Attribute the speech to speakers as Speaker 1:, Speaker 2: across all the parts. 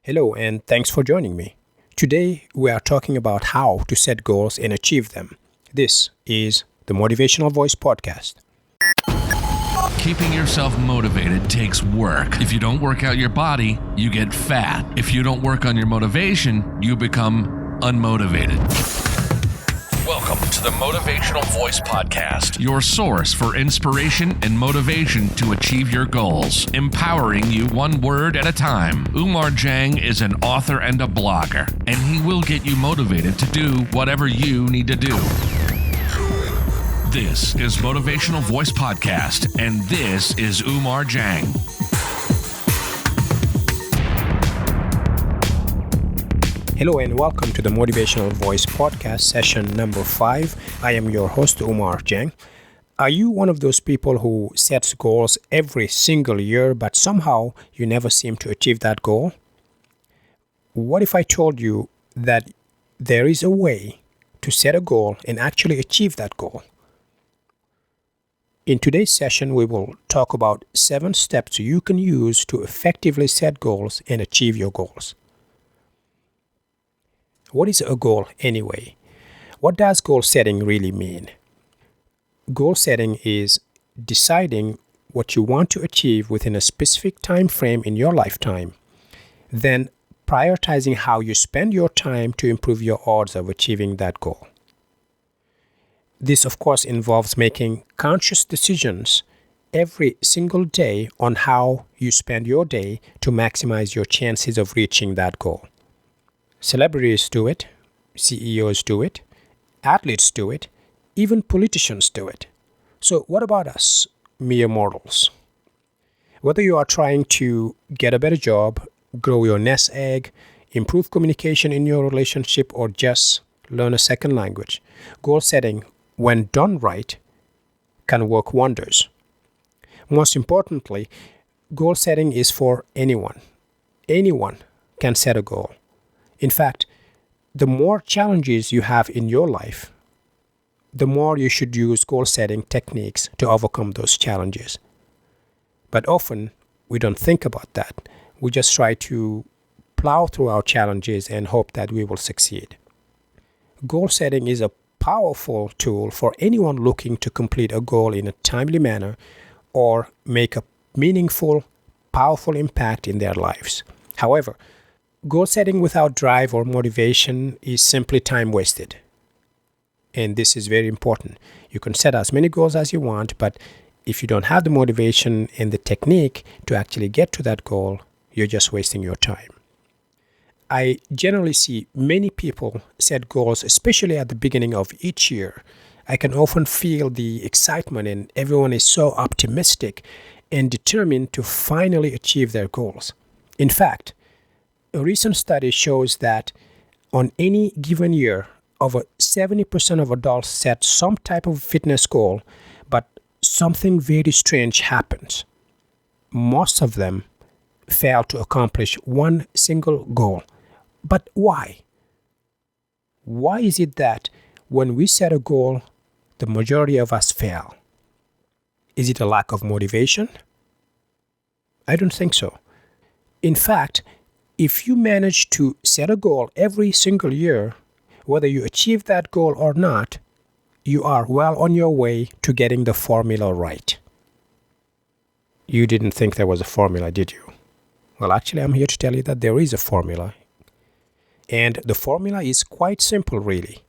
Speaker 1: Hello, and thanks for joining me. Today, we are talking about how to set goals and achieve them. This is the Motivational Voice Podcast.
Speaker 2: Keeping yourself motivated takes work. If you don't work out your body, you get fat. If you don't work on your motivation, you become unmotivated. Welcome to the Motivational Voice Podcast, your source for inspiration and motivation to achieve your goals, empowering you one word at a time. Umar Jang is an author and a blogger, and he will get you motivated to do whatever you need to do. This is Motivational Voice Podcast, and this is Umar Jang.
Speaker 1: Hello and welcome to the Motivational Voice Podcast session number 5. I am your host, Umar Jang. Are you one of those people who sets goals every single year, but somehow you never seem to achieve that goal? What if I told you that there is a way to set a goal and actually achieve that goal? In today's session, we will talk about 7 steps you can use to effectively set goals and achieve your goals. What is a goal anyway? What does goal setting really mean? Goal setting is deciding what you want to achieve within a specific time frame in your lifetime, then prioritizing how you spend your time to improve your odds of achieving that goal. This, of course, involves making conscious decisions every single day on how you spend your day to maximize your chances of reaching that goal. Celebrities do it, CEOs do it, athletes do it, even politicians do it. So what about us, mere mortals? Whether you are trying to get a better job, grow your nest egg, improve communication in your relationship, or just learn a second language, goal setting, when done right, can work wonders. Most importantly, goal setting is for anyone. Anyone can set a goal. In fact, the more challenges you have in your life, the more you should use goal-setting techniques to overcome those challenges. But often, we don't think about that. We just try to plow through our challenges and hope that we will succeed. Goal-setting is a powerful tool for anyone looking to complete a goal in a timely manner or make a meaningful, powerful impact in their lives. However, goal setting without drive or motivation is simply time wasted. And this is very important. You can set as many goals as you want, but if you don't have the motivation and the technique to actually get to that goal, you're just wasting your time. I generally see many people set goals, especially at the beginning of each year. I can often feel the excitement, and everyone is so optimistic and determined to finally achieve their goals. In fact, a recent study shows that on any given year, over 70% of adults set some type of fitness goal, but something very strange happens. Most of them fail to accomplish one single goal. But why? Why is it that when we set a goal, the majority of us fail? Is it a lack of motivation? I don't think so. In fact, if you manage to set a goal every single year, whether you achieve that goal or not, you are well on your way to getting the formula right. You didn't think there was a formula, did you? Well, actually, I'm here to tell you that there is a formula. And the formula is quite simple, really.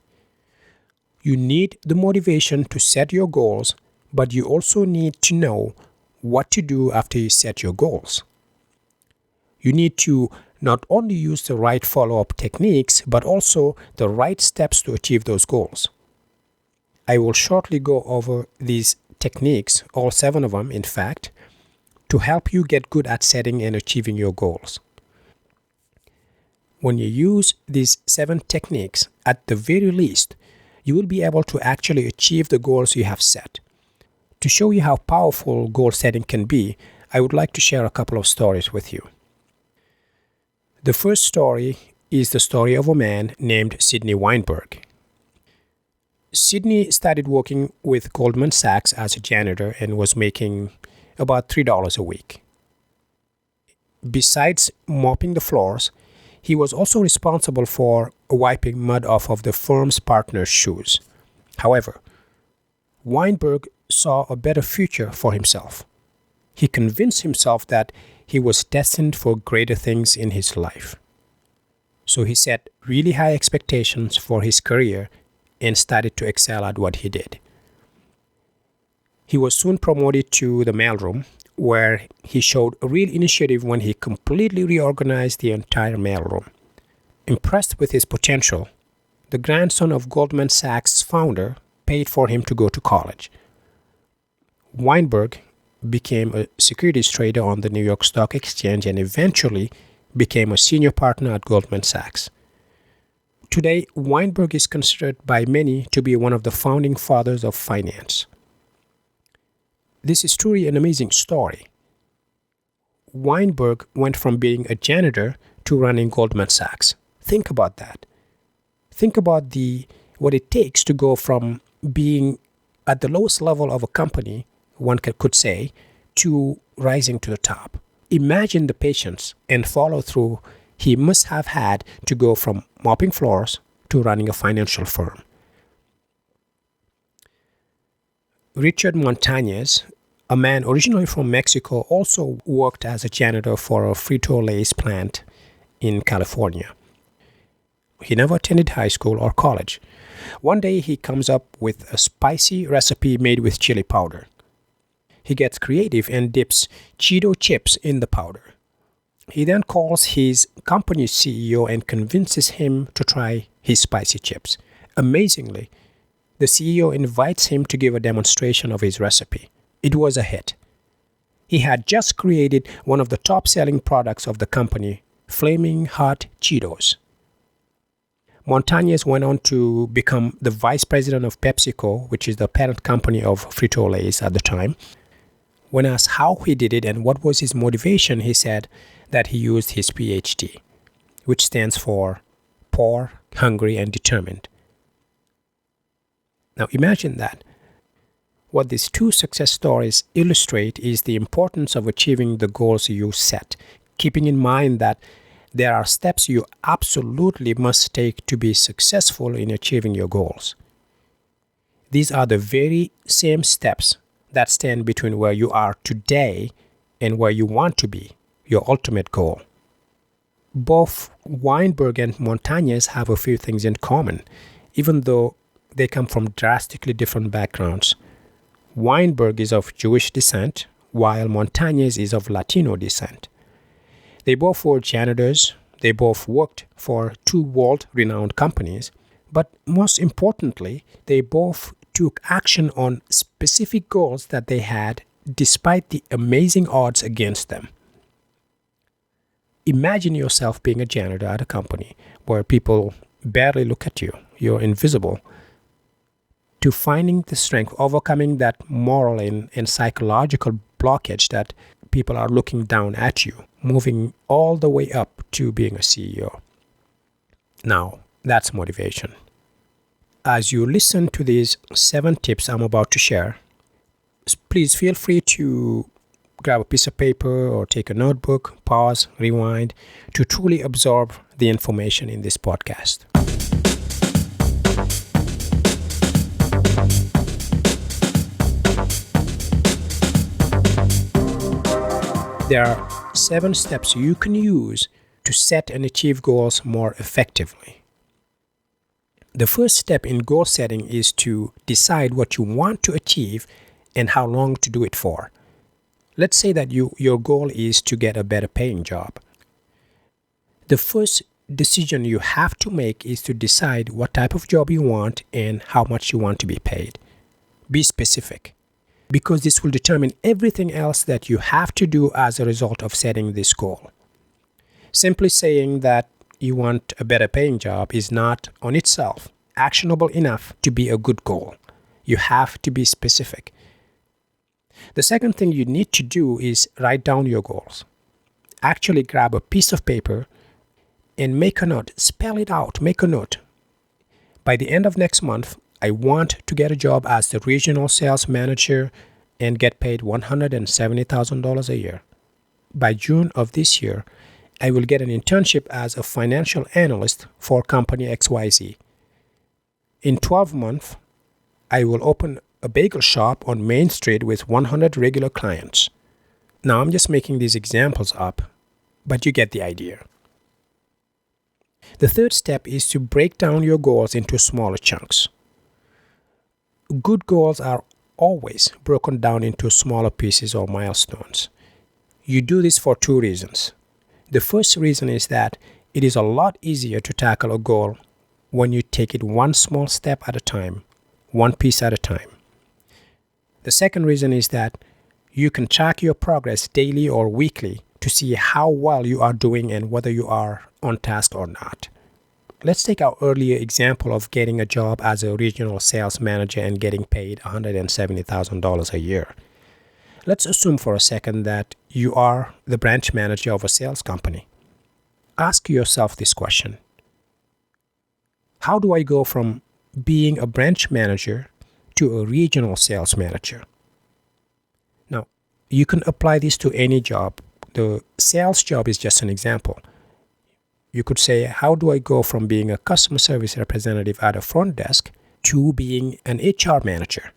Speaker 1: You need the motivation to set your goals, but you also need to know what to do after you set your goals. You need to not only use the right follow-up techniques, but also the right steps to achieve those goals. I will shortly go over these techniques, all 7 of them, in fact, to help you get good at setting and achieving your goals. When you use these 7 techniques, at the very least, you will be able to actually achieve the goals you have set. To show you how powerful goal setting can be, I would like to share a couple of stories with you. The first story is the story of a man named Sidney Weinberg. Sidney started working with Goldman Sachs as a janitor and was making about $3 a week. Besides mopping the floors, He was also responsible for wiping mud off of the firm's partners' shoes. However, Weinberg saw a better future for himself. He convinced himself that he was destined for greater things in his life. So he set really high expectations for his career and started to excel at what he did. He was soon promoted to the mailroom, where he showed a real initiative when he completely reorganized the entire mailroom. Impressed with his potential, the grandson of Goldman Sachs' founder paid for him to go to college. Weinberg became a securities trader on the New York Stock Exchange and eventually became a senior partner at Goldman Sachs. Today, Weinberg is considered by many to be one of the founding fathers of finance. This is truly an amazing story. Weinberg went from being a janitor to running Goldman Sachs. Think about that. Think about what it takes to go from being at the lowest level of a company, one could say, to rising to the top. Imagine the patience and follow through he must have had to go from mopping floors to running a financial firm. Richard Montañez, a man originally from Mexico, also worked as a janitor for a Frito-Lay's plant in California. He never attended high school or college. One day he comes up with a spicy recipe made with chili powder. He gets creative and dips Cheeto chips in the powder. He then calls his company's CEO and convinces him to try his spicy chips. Amazingly, the CEO invites him to give a demonstration of his recipe. It was a hit. He had just created one of the top-selling products of the company, Flaming Hot Cheetos. Montañez went on to become the vice president of PepsiCo, which is the parent company of Frito-Lay's at the time. When asked how he did it and what was his motivation, he said that he used his PhD, which stands for Poor, Hungry, and Determined. Now imagine that. What these two success stories illustrate is the importance of achieving the goals you set, keeping in mind that there are steps you absolutely must take to be successful in achieving your goals. These are the very same steps that stand between where you are today and where you want to be, your ultimate goal. Both Weinberg and Montañez have a few things in common, even though they come from drastically different backgrounds. Weinberg is of Jewish descent, while Montañez is of Latino descent. They both were janitors, they both worked for two world-renowned companies, but most importantly, they both took action on specific goals that they had despite the amazing odds against them. Imagine yourself being a janitor at a company where people barely look at you, you're invisible, to finding the strength, overcoming that moral and psychological blockage that people are looking down at you, moving all the way up to being a CEO. Now, that's motivation. As you listen to these 7 tips I'm about to share, please feel free to grab a piece of paper or take a notebook, pause, rewind, to truly absorb the information in this podcast. There are 7 steps you can use to set and achieve goals more effectively. The first step in goal setting is to decide what you want to achieve and how long to do it for. Let's say that your goal is to get a better paying job. The first decision you have to make is to decide what type of job you want and how much you want to be paid. Be specific, because this will determine everything else that you have to do as a result of setting this goal. Simply saying that you want a better paying job is not on itself actionable enough to be a good goal. You have to be specific. The second thing you need to do is write down your goals. Actually grab a piece of paper and make a note. Spell it out. Make a note. By the end of next month, I want to get a job as the regional sales manager and get paid $170,000 a year. By June of this year, I will get an internship as a financial analyst for company XYZ. In 12 months, I will open a bagel shop on Main Street with 100 regular clients. Now, I'm just making these examples up, but you get the idea. The third step is to break down your goals into smaller chunks. Good goals are always broken down into smaller pieces or milestones. You do this for two reasons. The first reason is that it is a lot easier to tackle a goal when you take it one small step at a time, one piece at a time. The second reason is that you can track your progress daily or weekly to see how well you are doing and whether you are on task or not. Let's take our earlier example of getting a job as a regional sales manager and getting paid $170,000 a year. Let's assume for a second that you are the branch manager of a sales company. Ask yourself this question. How do I go from being a branch manager to a regional sales manager? Now, you can apply this to any job. The sales job is just an example. You could say, how do I go from being a customer service representative at a front desk to being an HR manager?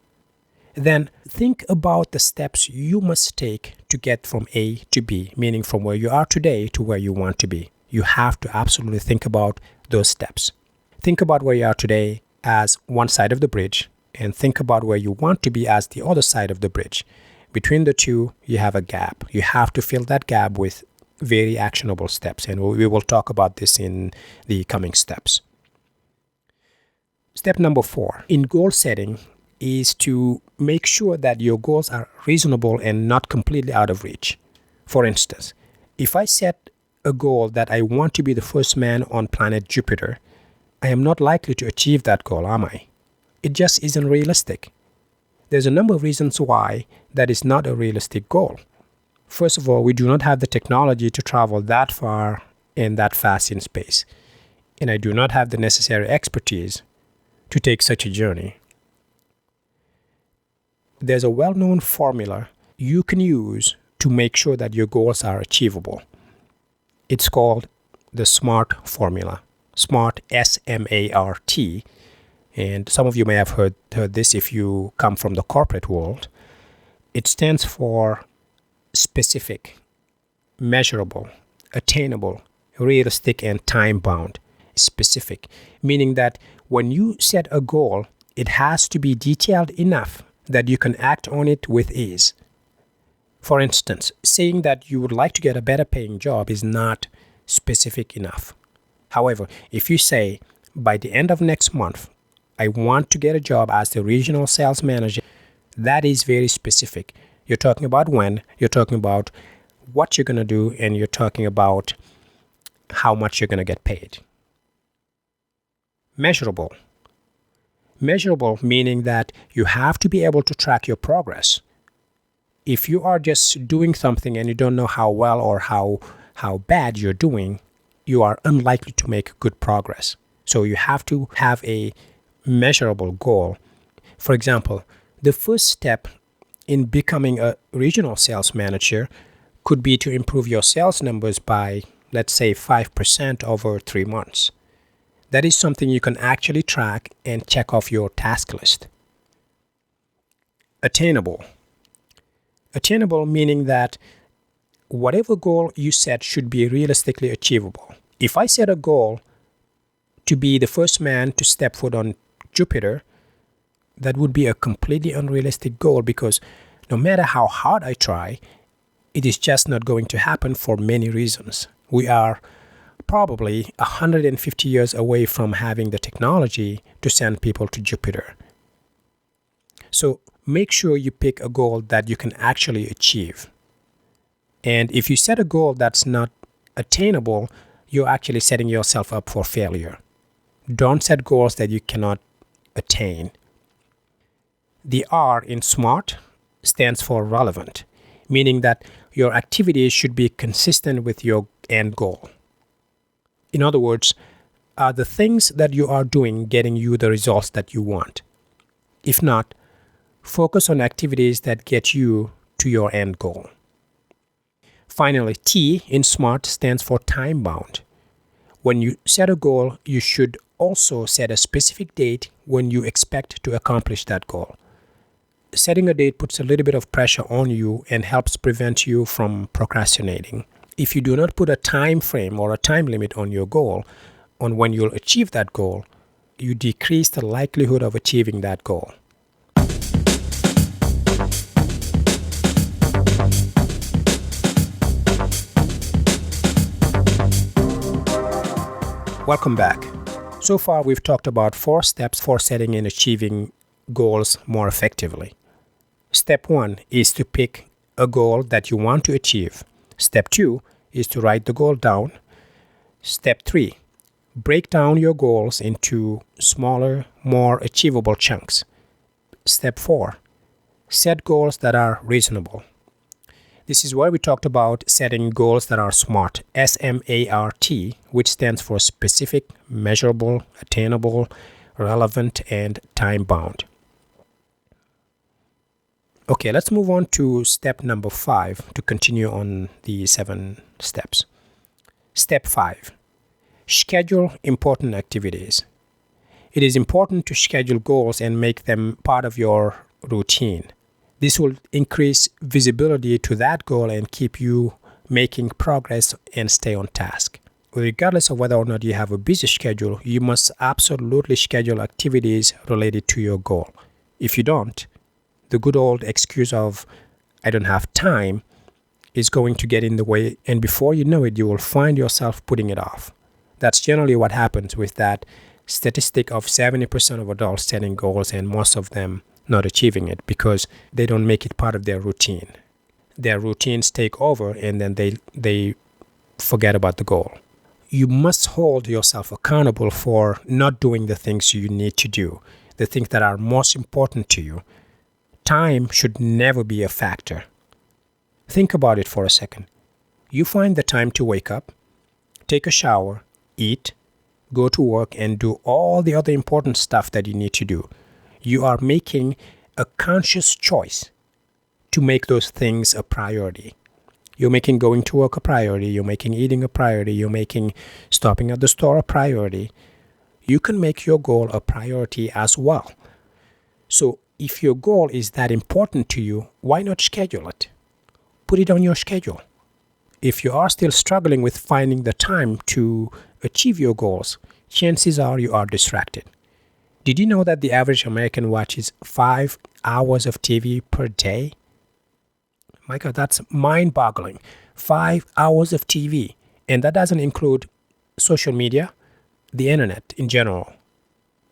Speaker 1: Then think about the steps you must take to get from A to B, meaning from where you are today to where you want to be. You have to absolutely think about those steps. Think about where you are today as one side of the bridge, and think about where you want to be as the other side of the bridge. Between the two, you have a gap. You have to fill that gap with very actionable steps, and we will talk about this in the coming steps. Step number 4 in goal setting is to make sure that your goals are reasonable and not completely out of reach. For instance, if I set a goal that I want to be the first man on planet Jupiter, I am not likely to achieve that goal, am I? It just isn't realistic. There's a number of reasons why that is not a realistic goal. First of all, we do not have the technology to travel that far and that fast in space. And I do not have the necessary expertise to take such a journey. There's a well-known formula you can use to make sure that your goals are achievable. It's called the SMART formula. SMART, S-M-A-R-T. And some of you may have heard this if you come from the corporate world. It stands for specific, measurable, attainable, realistic, and time-bound. Specific, meaning that when you set a goal, it has to be detailed enough that you can act on it with ease. For instance, saying that you would like to get a better paying job is not specific enough. However, if you say, by the end of next month, I want to get a job as the regional sales manager, that is very specific. You're talking about when, you're talking about what you're going to do, and you're talking about how much you're going to get paid. Measurable. Measurable meaning that you have to be able to track your progress. If you are just doing something and you don't know how well or how bad you're doing, you are unlikely to make good progress. So you have to have a measurable goal. For example, the first step in becoming a regional sales manager could be to improve your sales numbers by, let's say, 5% over 3 months. That is something you can actually track and check off your task list. Attainable. Attainable meaning that whatever goal you set should be realistically achievable. If I set a goal to be the first man to step foot on Jupiter, that would be a completely unrealistic goal because no matter how hard I try, it is just not going to happen for many reasons. We are probably 150 years away from having the technology to send people to Jupiter. So make sure you pick a goal that you can actually achieve. And if you set a goal that's not attainable, you're actually setting yourself up for failure. Don't set goals that you cannot attain. The R in SMART stands for relevant, meaning that your activities should be consistent with your end goal. In other words, are the things that you are doing getting you the results that you want? If not, focus on activities that get you to your end goal. Finally, T in SMART stands for time bound. When you set a goal, you should also set a specific date when you expect to accomplish that goal. Setting a date puts a little bit of pressure on you and helps prevent you from procrastinating. If you do not put a time frame or a time limit on your goal, on when you'll achieve that goal, you decrease the likelihood of achieving that goal. Welcome back. So far, we've talked about 4 steps for setting and achieving goals more effectively. Step 1 is to pick a goal that you want to achieve. Step 2 is to write the goal down. Step 3, break down your goals into smaller, more achievable chunks. Step 4, set goals that are reasonable. This is where we talked about setting goals that are SMART, S-M-A-R-T, which stands for specific, measurable, attainable, relevant, and time-bound. Okay, let's move on to step number 5 to continue on the 7 steps. Step 5, schedule important activities. It is important to schedule goals and make them part of your routine. This will increase visibility to that goal and keep you making progress and stay on task. Regardless of whether or not you have a busy schedule, you must absolutely schedule activities related to your goal. If you don't, the good old excuse of, I don't have time, is going to get in the way, and before you know it, you will find yourself putting it off. That's generally what happens with that statistic of 70% of adults setting goals and most of them not achieving it because they don't make it part of their routine. Their routines take over and then they forget about the goal. You must hold yourself accountable for not doing the things you need to do, the things that are most important to you. Time should never be a factor. Think about it for a second. You find the time to wake up, take a shower, eat, go to work, and do all the other important stuff that you need to do. You are making a conscious choice to make those things a priority. You're making going to work a priority. You're making eating a priority. You're making stopping at the store a priority. You can make your goal a priority as well. So if your goal is that important to you, why not schedule it? Put it on your schedule. If you are still struggling with finding the time to achieve your goals, chances are you are distracted. Did you know that the average American watches 5 hours of TV per day? My God, that's mind-boggling. 5 hours of TV. And that doesn't include social media, the internet in general.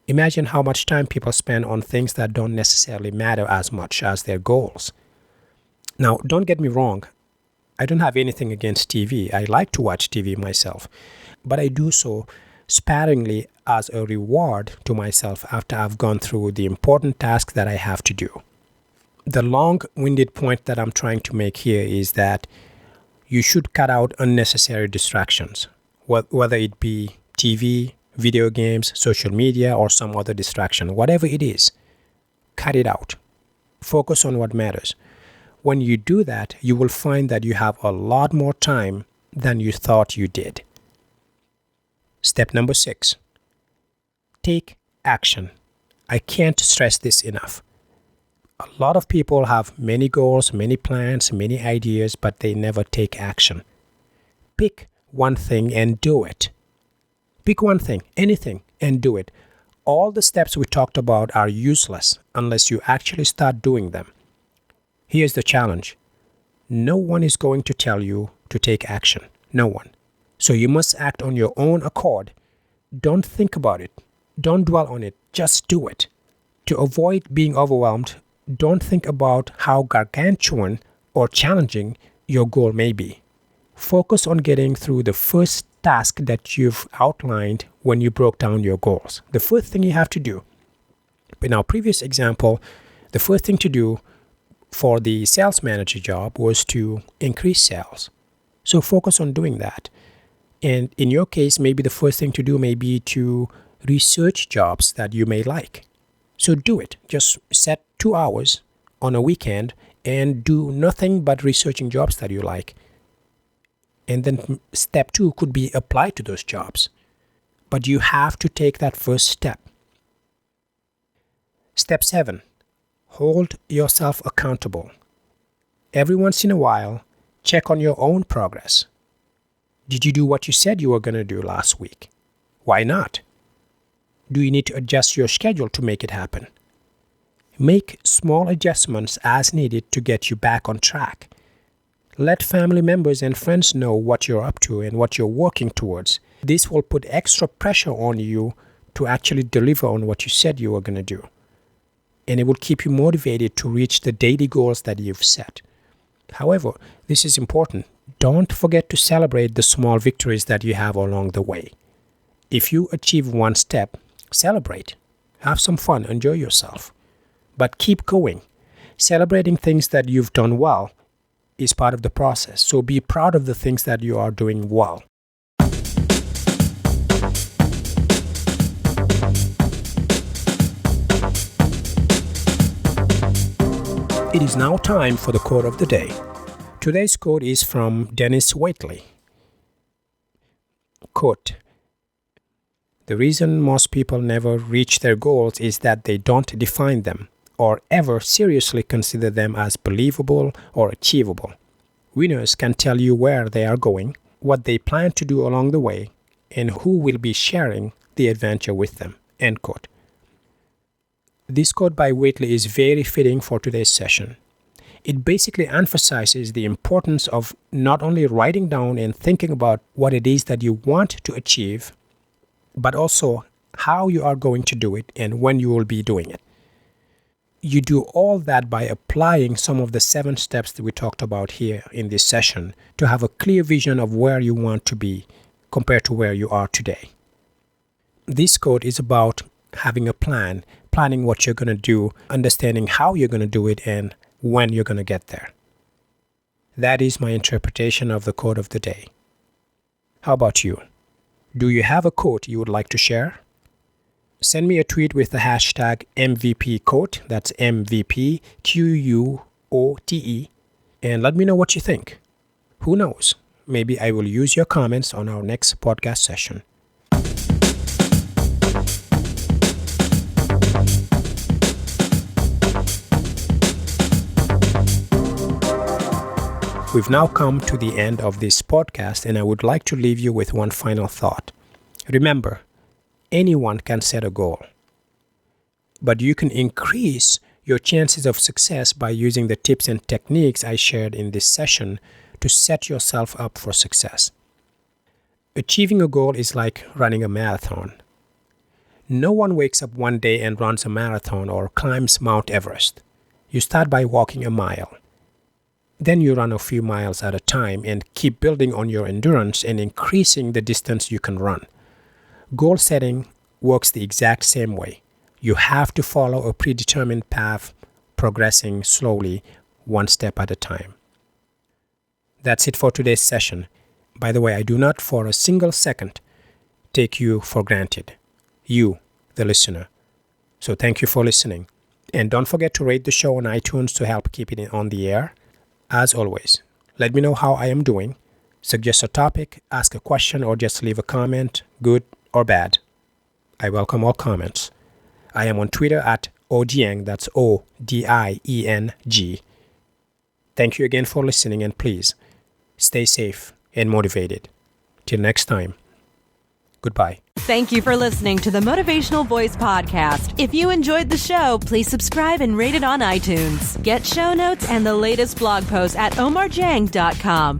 Speaker 1: Imagine how much time people spend on things that don't necessarily matter as much as their goals. Now, don't get me wrong. I don't have anything against TV. I like to watch TV myself. But I do so sparingly as a reward to myself after I've gone through the important task that I have to do. The long-winded point that I'm trying to make here is that you should cut out unnecessary distractions, whether it be TV, video games, social media, or some other distraction. Whatever it is, cut it out. Focus on what matters. When you do that, you will find that you have a lot more time than you thought you did. Step number 6. Take action. I can't stress this enough. A lot of people have many goals, many plans, many ideas, but they never take action. Pick one thing and do it. Pick one thing, anything, and do it. All the steps we talked about are useless unless you actually start doing them. Here's the challenge. No one is going to tell you to take action. No one. So you must act on your own accord. Don't think about it. Don't dwell on it. Just do it. To avoid being overwhelmed, don't think about how gargantuan or challenging your goal may be. Focus on getting through the first task that you've outlined when you broke down your goals. The first thing you have to do. In our previous example, the first thing to do for the sales manager job was to increase sales. So focus on doing that. And in your case, maybe the first thing to do may be to research jobs that you may like. So do it. Just set 2 hours on a weekend and do nothing but researching jobs that you like. And then step 2 could be applied to those jobs. But you have to take that first step. Step 7, hold yourself accountable. Every once in a while, check on your own progress. Did you do what you said you were going to do last week? Why not? Do you need to adjust your schedule to make it happen? Make small adjustments as needed to get you back on track. Let family members and friends know what you're up to and what you're working towards. This will put extra pressure on you to actually deliver on what you said you were going to do. And it will keep you motivated to reach the daily goals that you've set. However, this is important. Don't forget to celebrate the small victories that you have along the way. If you achieve one step, celebrate. Have some fun. Enjoy yourself. But keep going. Celebrating things that you've done well is part of the process. So be proud of the things that you are doing well. It is now time for the quote of the day. Today's quote is from Dennis Waitley. Quote, "The reason most people never reach their goals is that they don't define them or ever seriously consider them as believable or achievable. Winners can tell you where they are going, what they plan to do along the way, and who will be sharing the adventure with them." End quote. This quote by Waitley is very fitting for today's session. It basically emphasizes the importance of not only writing down and thinking about what it is that you want to achieve, but also how you are going to do it and when you will be doing it. You do all that by applying some of the 7 steps that we talked about here in this session to have a clear vision of where you want to be compared to where you are today. This quote is about having a plan, planning what you're going to do, understanding how you're going to do it, and when you're going to get there. That is my interpretation of the quote of the day. How about you? Do you have a quote you would like to share? Send me a tweet with the hashtag MVP quote, that's MVPQUOTE, and let me know what you think. Who knows? Maybe I will use your comments on our next podcast session. We've now come to the end of this podcast, and I would like to leave you with one final thought. Remember, anyone can set a goal, but you can increase your chances of success by using the tips and techniques I shared in this session to set yourself up for success. Achieving a goal is like running a marathon. No one wakes up one day and runs a marathon or climbs Mount Everest. You start by walking a mile. Then you run a few miles at a time and keep building on your endurance and increasing the distance you can run. Goal setting works the exact same way. You have to follow a predetermined path, progressing slowly, one step at a time. That's it for today's session. By the way, I do not for a single second take you for granted. You, the listener. So thank you for listening. And don't forget to rate the show on iTunes to help keep it on the air. As always, let me know how I am doing. Suggest a topic, ask a question, or just leave a comment, good or bad. I welcome all comments. I am on Twitter at Odieng, that's ODIENG. Thank you again for listening, and please stay safe and motivated. Till next time, goodbye.
Speaker 3: Thank you for listening to the Motivational Voice Podcast. If you enjoyed the show, please subscribe and rate it on iTunes. Get show notes and the latest blog posts at omarjang.com.